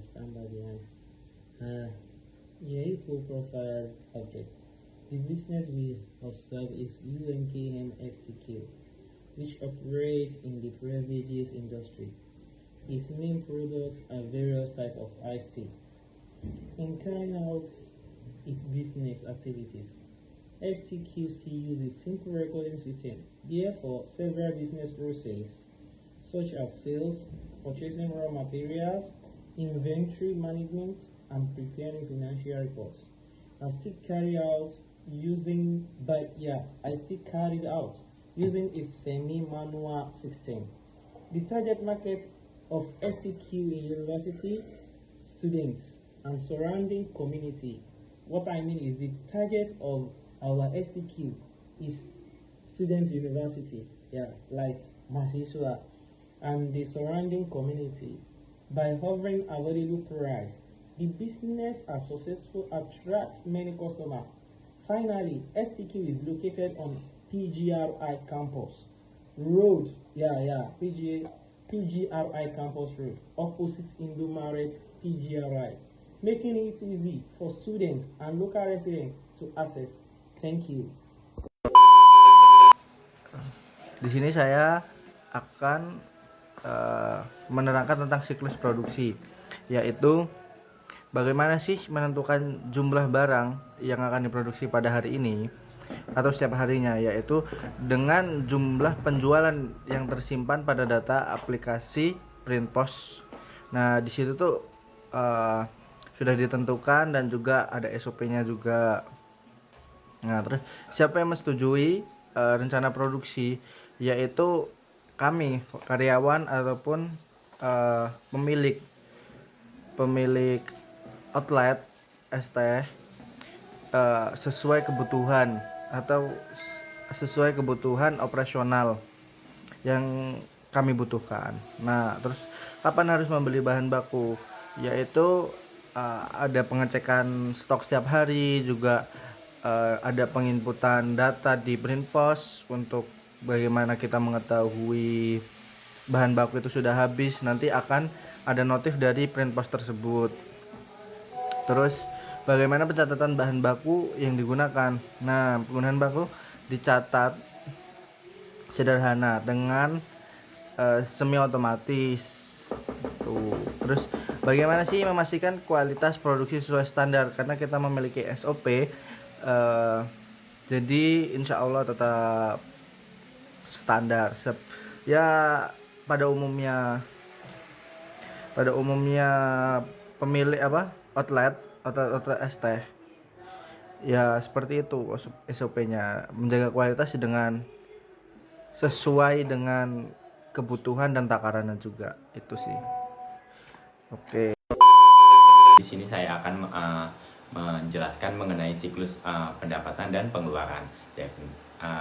standard behind. A full profile object. The business we observe is UNKM STQ, which operates in the beverages industry. Its main products are various types of iced tea. In carrying out its business activities, STQ still uses simple recording system. Therefore, several business processes such as sales, purchasing raw materials, inventory management, and preparing financial reports are still carried out using a semi-manual system. The target market of STQ in university students and surrounding community. What I mean is the target of our STQ is students university, like Masisua and the surrounding community. By offering available price, the business are successful attract many customers. Finally, STQ is located on PGRI campus road, PGRI campus road, opposite Indomaret PGRI, making it easy for students and local residents to access. Thank you. Di sini saya akan menerangkan tentang siklus produksi, yaitu bagaimana sih menentukan jumlah barang yang akan diproduksi pada hari ini atau setiap harinya, yaitu dengan jumlah penjualan yang tersimpan pada data aplikasi Printpos. Nah, di situ tuh sudah ditentukan dan juga ada SOP-nya juga. Nah, terus siapa yang menyetujui rencana produksi, yaitu kami karyawan ataupun pemilik outlet ST sesuai kebutuhan atau sesuai kebutuhan operasional yang kami butuhkan. Nah, terus kapan harus membeli bahan baku, yaitu ada pengecekan stok setiap hari, juga ada penginputan data di Printpos untuk bagaimana kita mengetahui bahan baku itu sudah habis. Nanti akan ada notif dari Printpos tersebut. Terus bagaimana pencatatan bahan baku yang digunakan. Nah, penggunaan baku dicatat sederhana dengan semi otomatis. Terus bagaimana sih memastikan kualitas produksi sesuai standar, karena kita memiliki SOP. Jadi insya Allah tetap standar. Pada umumnya pemilik outlet ST seperti itu SOP-nya, menjaga kualitas dengan sesuai dengan kebutuhan dan takarannya juga. Itu sih. Oke. Di sini saya akan menjelaskan mengenai siklus pendapatan dan pengeluaran.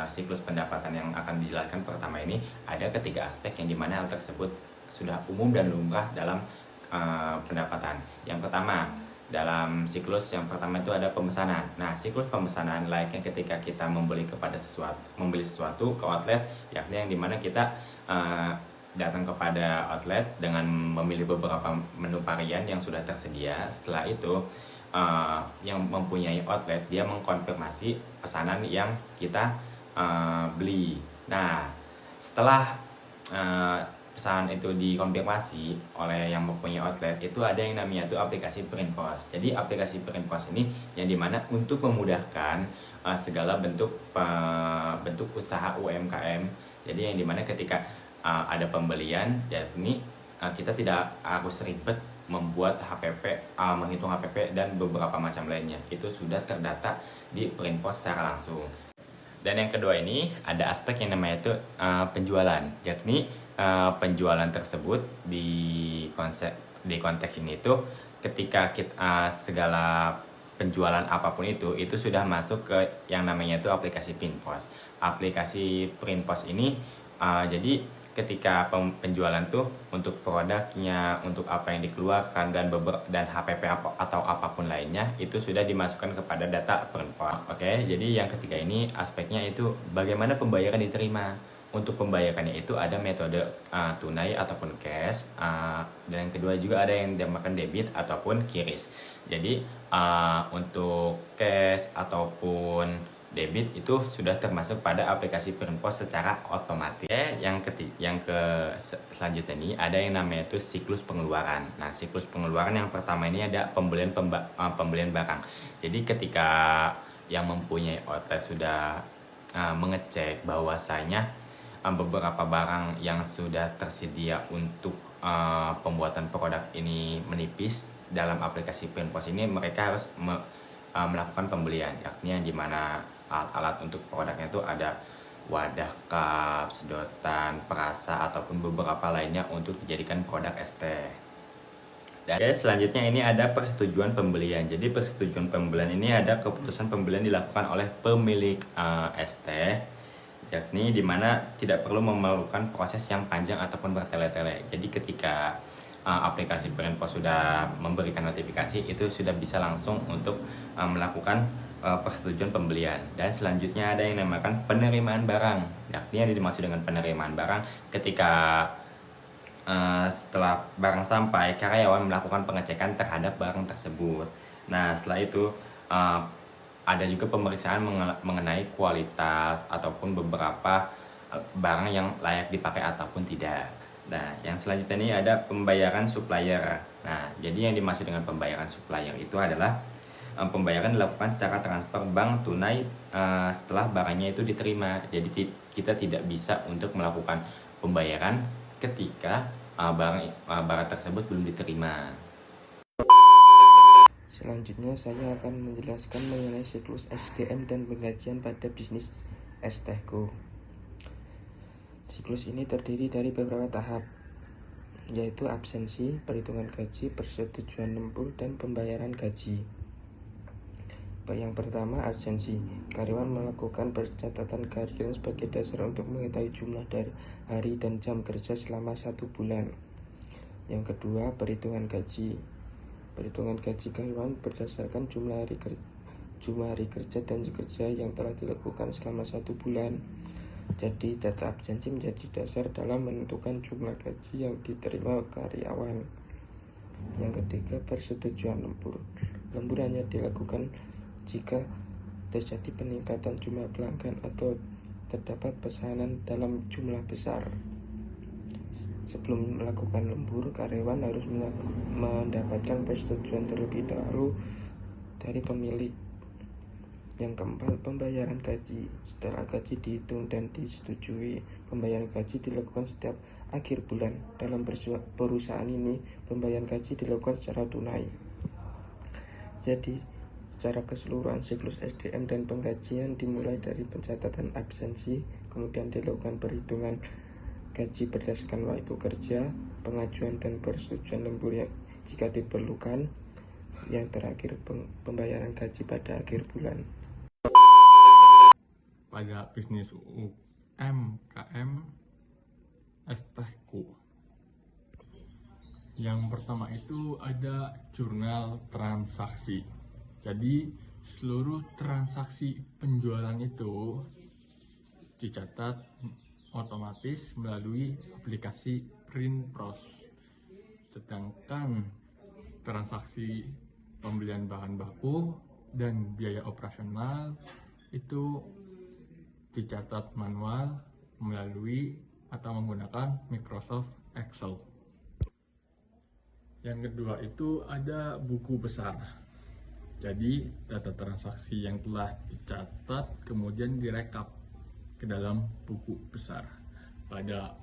Siklus pendapatan yang akan dijelaskan pertama ini ada ketiga aspek yang dimana hal tersebut sudah umum dan lumrah dalam pendapatan. Yang pertama, dalam siklus yang pertama itu ada pemesanan. Nah, siklus pemesanan layaknya ketika kita membeli sesuatu ke outlet, yakni yang dimana kita datang kepada outlet dengan memilih beberapa menu varian yang sudah tersedia. Setelah itu yang mempunyai outlet dia mengkonfirmasi pesanan yang kita beli. Nah, setelah pesanan itu dikonfirmasi oleh yang mempunyai outlet, itu ada yang namanya itu aplikasi Printpos. Jadi aplikasi Printpos ini yang dimana untuk memudahkan segala bentuk usaha UMKM. Jadi yang dimana ketika ada pembelian, yakni kita tidak harus ribet membuat HPP, menghitung HPP dan beberapa macam lainnya. Itu sudah terdata di Printpos secara langsung. Dan yang kedua ini ada aspek yang namanya itu penjualan, yakni penjualan tersebut di konteks ini itu ketika kita segala penjualan apapun itu sudah masuk ke yang namanya itu aplikasi Printpos. Aplikasi Printpos ini jadi ketika penjualan tuh untuk produknya, untuk apa yang dikeluarkan dan HPP atau apapun lainnya itu sudah dimasukkan kepada data Printpos. Oke, jadi yang ketiga ini aspeknya itu bagaimana pembayaran diterima. untuk pembayarannya itu ada metode tunai ataupun cash, dan yang kedua juga ada yang dinamakan debit ataupun QRIS. Jadi untuk cash ataupun debit itu sudah termasuk pada aplikasi Perinpos secara otomatis. Selanjutnya ini ada yang namanya itu siklus pengeluaran. Nah, siklus pengeluaran yang pertama ini ada pembelian barang. Jadi ketika yang mempunyai outlet sudah mengecek bahwasanya beberapa barang yang sudah tersedia untuk pembuatan produk ini menipis dalam aplikasi Perinpos ini, mereka harus melakukan pembelian, yakni yang dimana alat-alat untuk produknya itu ada wadah cup, sedotan, perasa ataupun beberapa lainnya untuk dijadikan produk es teh. Dan selanjutnya ini ada persetujuan pembelian. Jadi persetujuan pembelian ini ada keputusan pembelian dilakukan oleh pemilik es teh, yakni dimana tidak perlu memerlukan proses yang panjang ataupun bertele-tele. Jadi ketika aplikasi Perinpos sudah memberikan notifikasi, itu sudah bisa langsung untuk melakukan persetujuan pembelian. Dan selanjutnya ada yang dinamakan penerimaan barang, yakni yang dimaksud dengan penerimaan barang ketika setelah barang sampai, karyawan melakukan pengecekan terhadap barang tersebut. Nah, setelah itu ada juga pemeriksaan mengenai kualitas ataupun beberapa barang yang layak dipakai ataupun tidak. Nah, yang selanjutnya ini ada pembayaran supplier. Nah, jadi yang dimaksud dengan pembayaran supplier itu adalah pembayaran dilakukan secara transfer bank tunai setelah barangnya itu diterima. Jadi kita tidak bisa untuk melakukan pembayaran ketika barang tersebut belum diterima. Selanjutnya saya akan menjelaskan mengenai siklus SDM dan penggajian pada bisnis es tehku. Siklus ini terdiri dari beberapa tahap, yaitu absensi, perhitungan gaji, persetujuan lembur, dan pembayaran gaji. Yang pertama, absensi. Karyawan melakukan pencatatan kehadiran sebagai dasar untuk mengetahui jumlah dari hari dan jam kerja selama 1 bulan. Yang kedua, perhitungan gaji. Perhitungan gaji karyawan berdasarkan jumlah hari kerja dan kerja yang telah dilakukan selama 1 bulan. Jadi data absensi menjadi dasar dalam menentukan jumlah gaji yang diterima karyawan. Yang ketiga, persetujuan lembur. Lembur hanya dilakukan jika terjadi peningkatan jumlah pelanggan atau terdapat pesanan dalam jumlah besar. Sebelum melakukan lembur, karyawan harus mendapatkan persetujuan terlebih dahulu dari pemilik. Yang keempat, pembayaran gaji. Setelah gaji dihitung dan disetujui, pembayaran gaji dilakukan setiap akhir bulan. Dalam perusahaan ini, pembayaran gaji dilakukan secara tunai. Jadi, secara keseluruhan siklus SDM dan penggajian dimulai dari pencatatan absensi, kemudian dilakukan perhitungan gaji berdasarkan waktu kerja, pengajuan dan persetujuan lembur yang jika diperlukan, yang terakhir pembayaran gaji pada akhir bulan. Pada bisnis UMKM es tehku, yang pertama itu ada jurnal transaksi. Jadi seluruh transaksi penjualan itu dicatat otomatis melalui aplikasi Perinpos. Sedangkan transaksi pembelian bahan baku dan biaya operasional itu dicatat manual melalui atau menggunakan Microsoft Excel. Yang kedua itu ada buku besar. Jadi data transaksi yang telah dicatat kemudian direkap ke dalam buku besar. Pada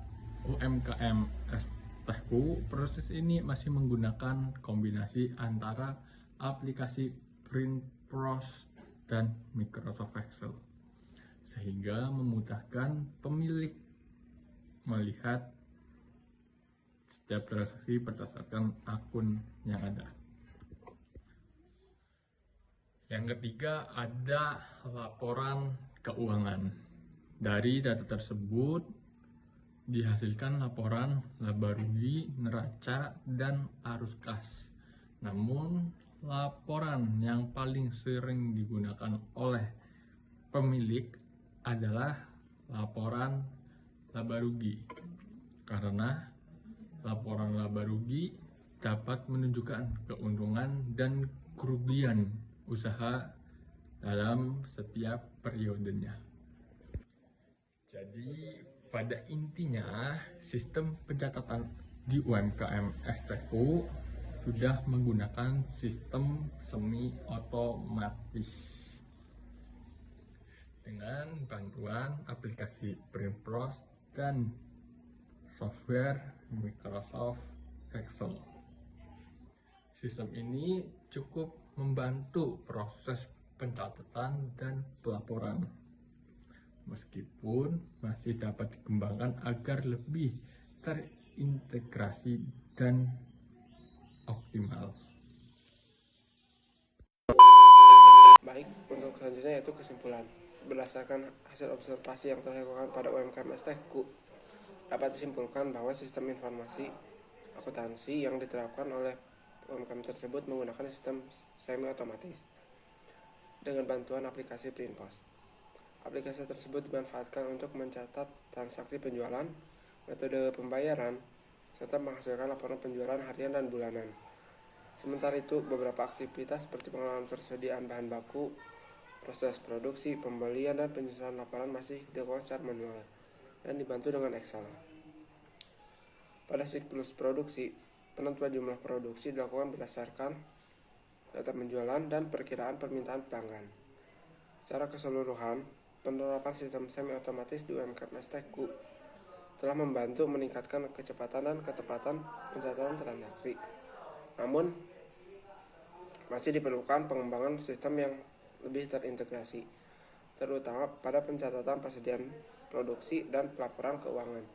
UMKM es tehku, proses ini masih menggunakan kombinasi antara aplikasi Perinpos dan Microsoft Excel, sehingga memudahkan pemilik melihat setiap transaksi berdasarkan akun yang ada. Yang ketiga ada laporan keuangan. Dari data tersebut dihasilkan laporan laba rugi, neraca, dan arus kas. Namun laporan yang paling sering digunakan oleh pemilik adalah laporan laba rugi, karena laporan laba rugi dapat menunjukkan keuntungan dan kerugian usaha dalam setiap periodenya. Jadi pada intinya sistem pencatatan di UMKM STQ sudah menggunakan sistem semi otomatis dengan bantuan aplikasi Printpros dan software Microsoft Excel. Sistem ini cukup membantu proses pencatatan dan pelaporan, meskipun masih dapat dikembangkan agar lebih terintegrasi dan optimal. Baik, untuk selanjutnya yaitu kesimpulan. Berdasarkan hasil observasi yang telah dilakukan pada UMKM STQ, dapat disimpulkan bahwa sistem informasi akuntansi yang diterapkan oleh UMKM tersebut menggunakan sistem semi otomatis dengan bantuan aplikasi Printpros. Aplikasi tersebut dimanfaatkan untuk mencatat transaksi penjualan, metode pembayaran, serta menghasilkan laporan penjualan harian dan bulanan. Sementara itu, beberapa aktivitas seperti pengelolaan persediaan bahan baku, proses produksi, pembelian, dan penyusunan laporan masih dilakukan secara manual dan dibantu dengan Excel. Pada siklus produksi, penentuan jumlah produksi dilakukan berdasarkan data penjualan dan perkiraan permintaan pelanggan. Secara keseluruhan, penerapan sistem semi otomatis di UMKM STQ telah membantu meningkatkan kecepatan dan ketepatan pencatatan transaksi. Namun, masih diperlukan pengembangan sistem yang lebih terintegrasi, terutama pada pencatatan persediaan produksi dan pelaporan keuangan,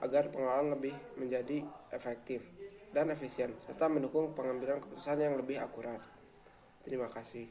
agar pengelolaan lebih menjadi efektif dan efisien, serta mendukung pengambilan keputusan yang lebih akurat. Terima kasih.